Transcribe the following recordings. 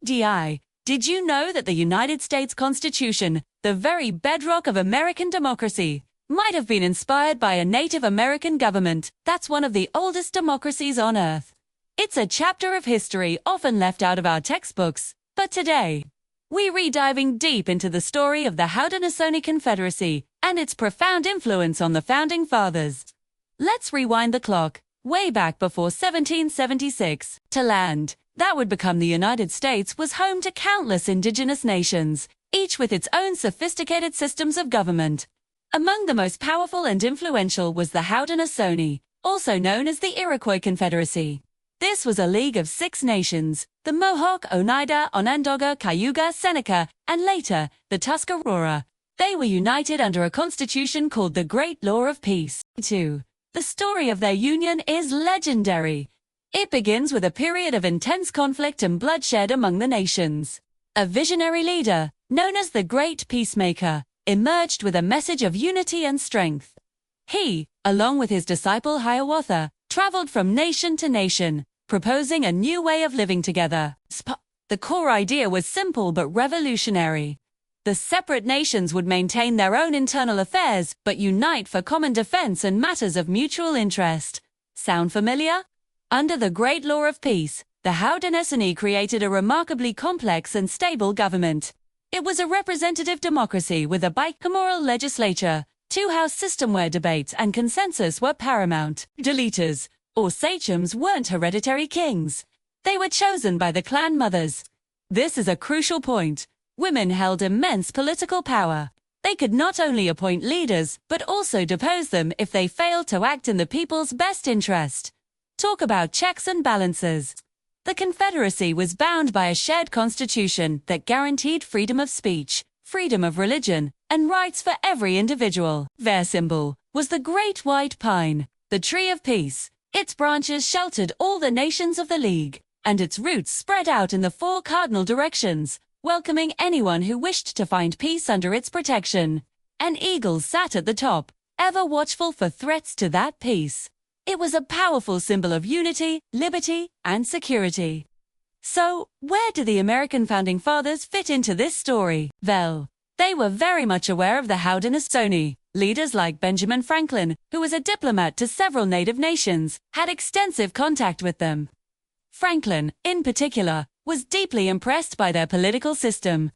Did you know that the United States Constitution, the very bedrock of American democracy, might have been inspired by a Native American government that's one of the oldest democracies on Earth? It's a chapter of history often left out of our textbooks, but today, we're diving deep into the story of the Haudenosaunee Confederacy and its profound influence on the Founding Fathers. Let's rewind the clock, way back before 1776, to land that would become the United States was home to countless indigenous nations, each with its own sophisticated systems of government. Among the most powerful and influential was the Haudenosaunee, also known as the Iroquois Confederacy. This was a league of 6 nations, the Mohawk, Oneida, Onondaga, Cayuga, Seneca, and later, the Tuscarora. They were united under a constitution called the Great Law of Peace. 2. The story of their union is legendary. It begins with a period of intense conflict and bloodshed among the nations. A visionary leader, known as the Great Peacemaker, emerged with a message of unity and strength. He, along with his disciple Hiawatha, traveled from nation to nation, proposing a new way of living together. The core idea was simple but revolutionary. The separate nations would maintain their own internal affairs but unite for common defense and matters of mutual interest. Sound familiar? Under the Great Law of Peace, the Haudenosaunee created a remarkably complex and stable government. It was a representative democracy with a bicameral legislature, 2-house system where debate and consensus were paramount. Deleters, or sachems, weren't hereditary kings. They were chosen by the clan mothers. This is a crucial point. Women held immense political power. They could not only appoint leaders, but also depose them if they failed to act in the people's best interest. Talk about checks and balances. The Confederacy was bound by a shared constitution that guaranteed freedom of speech, freedom of religion, and rights for every individual. Their symbol was the great white pine, the tree of peace. Its branches sheltered all the nations of the League, and its roots spread out in the 4 cardinal directions, welcoming anyone who wished to find peace under its protection. An eagle sat at the top, ever watchful for threats to that peace. It was a powerful symbol of unity, liberty, and security. So, where do the American Founding Fathers fit into this story? Well, they were very much aware of the Haudenosaunee. Leaders like Benjamin Franklin, who was a diplomat to several native nations, had extensive contact with them. Franklin, in particular, was deeply impressed by their political system.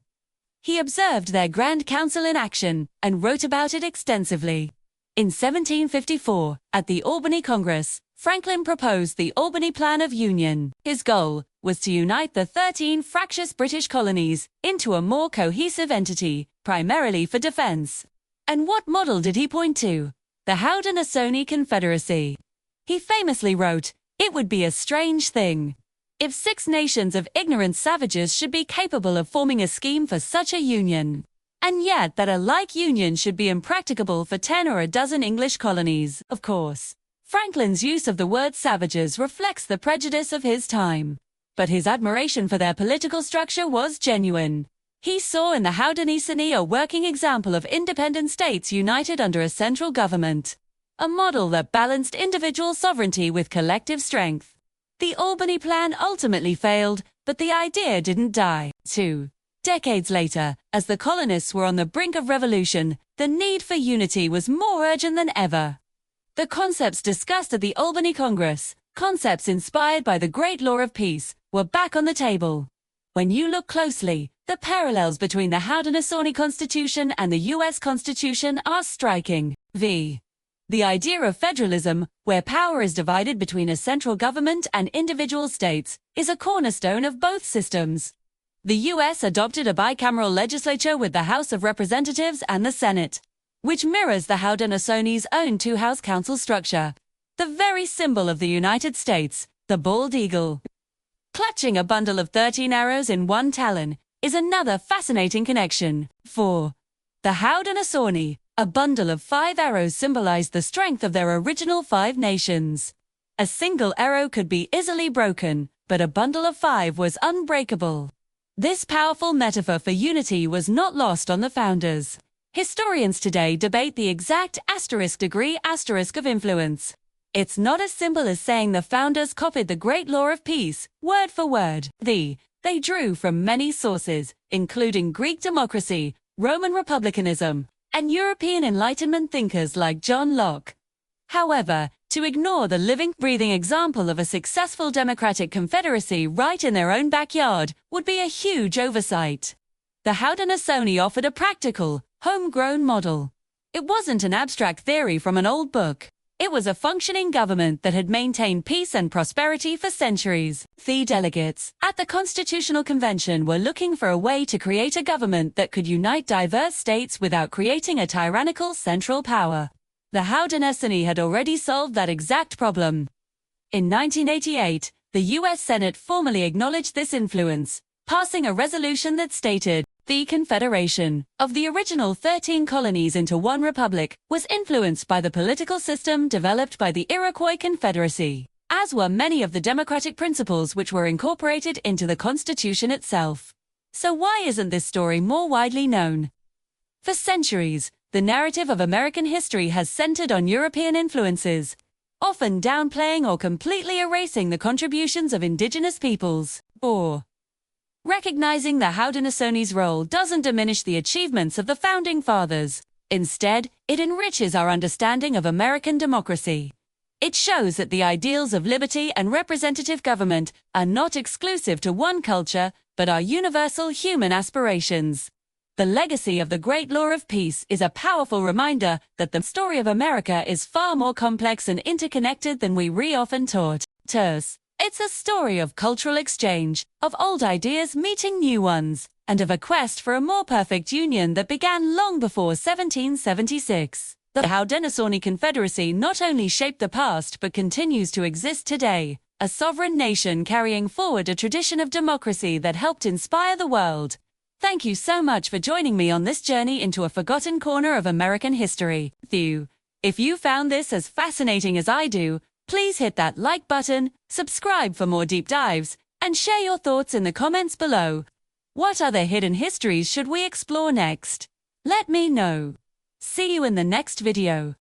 He observed their Grand Council in action and wrote about it extensively. In 1754, at the Albany Congress, Franklin proposed the Albany Plan of Union. His goal was to unite the 13 fractious British colonies into a more cohesive entity, primarily for defense. And what model did he point to? The Haudenosaunee Confederacy. He famously wrote, "It would be a strange thing if 6 nations of ignorant savages should be capable of forming a scheme for such a union, and yet that a like union should be impracticable for 10 or a dozen English colonies." Of course, Franklin's use of the word savages reflects the prejudice of his time, but his admiration for their political structure was genuine. He saw in the Haudenosaunee a working example of independent states united under a central government, a model that balanced individual sovereignty with collective strength. The Albany Plan ultimately failed, but the idea didn't die. 2 decades later, as the colonists were on the brink of revolution, the need for unity was more urgent than ever. The concepts discussed at the Albany Congress, concepts inspired by the Great Law of Peace, were back on the table. When you look closely, the parallels between the Haudenosaunee Constitution and the U.S. Constitution are striking. The idea of federalism, where power is divided between a central government and individual states, is a cornerstone of both systems. The U.S. adopted a bicameral legislature with the House of Representatives and the Senate, which mirrors the Haudenosaunee's own 2-house council structure. The very symbol of the United States, the bald eagle, clutching a bundle of 13 arrows in one talon, is another fascinating connection. 4. The Haudenosaunee, a bundle of 5 arrows, symbolized the strength of their original 5 nations. A single arrow could be easily broken, but a bundle of 5 was unbreakable. This powerful metaphor for unity was not lost on the founders. Historians today debate the exact degree of influence. It's not as simple as saying the founders copied the Great Law of Peace, word for word. The They drew from many sources, including Greek democracy, Roman republicanism, and European Enlightenment thinkers like John Locke. However, to ignore the living, breathing example of a successful democratic confederacy right in their own backyard would be a huge oversight. The Haudenosaunee offered a practical, homegrown model. It wasn't an abstract theory from an old book. It was a functioning government that had maintained peace and prosperity for centuries. The delegates at the Constitutional Convention were looking for a way to create a government that could unite diverse states without creating a tyrannical central power. The Haudenosaunee had already solved that exact problem. In 1988, the U.S. Senate formally acknowledged this influence, passing a resolution that stated, "The Confederation of the original 13 colonies into one republic was influenced by the political system developed by the Iroquois Confederacy, as were many of the democratic principles which were incorporated into the Constitution itself." So why isn't this story more widely known? For centuries, the narrative of American history has centered on European influences, often downplaying or completely erasing the contributions of indigenous peoples. Or recognizing the Haudenosaunee's role doesn't diminish the achievements of the Founding Fathers. Instead, it enriches our understanding of American democracy. It shows that the ideals of liberty and representative government are not exclusive to one culture, but are universal human aspirations. The legacy of the Great Law of Peace is a powerful reminder that the story of America is far more complex and interconnected than we often taught. It's a story of cultural exchange, of old ideas meeting new ones, and of a quest for a more perfect union that began long before 1776. The Haudenosaunee Confederacy not only shaped the past but continues to exist today, a sovereign nation carrying forward a tradition of democracy that helped inspire the world. Thank you so much for joining me on this journey into a forgotten corner of American history. If you found this as fascinating as I do, please hit that like button, subscribe for more deep dives, and share your thoughts in the comments below. What other hidden histories should we explore next? Let me know. See you in the next video.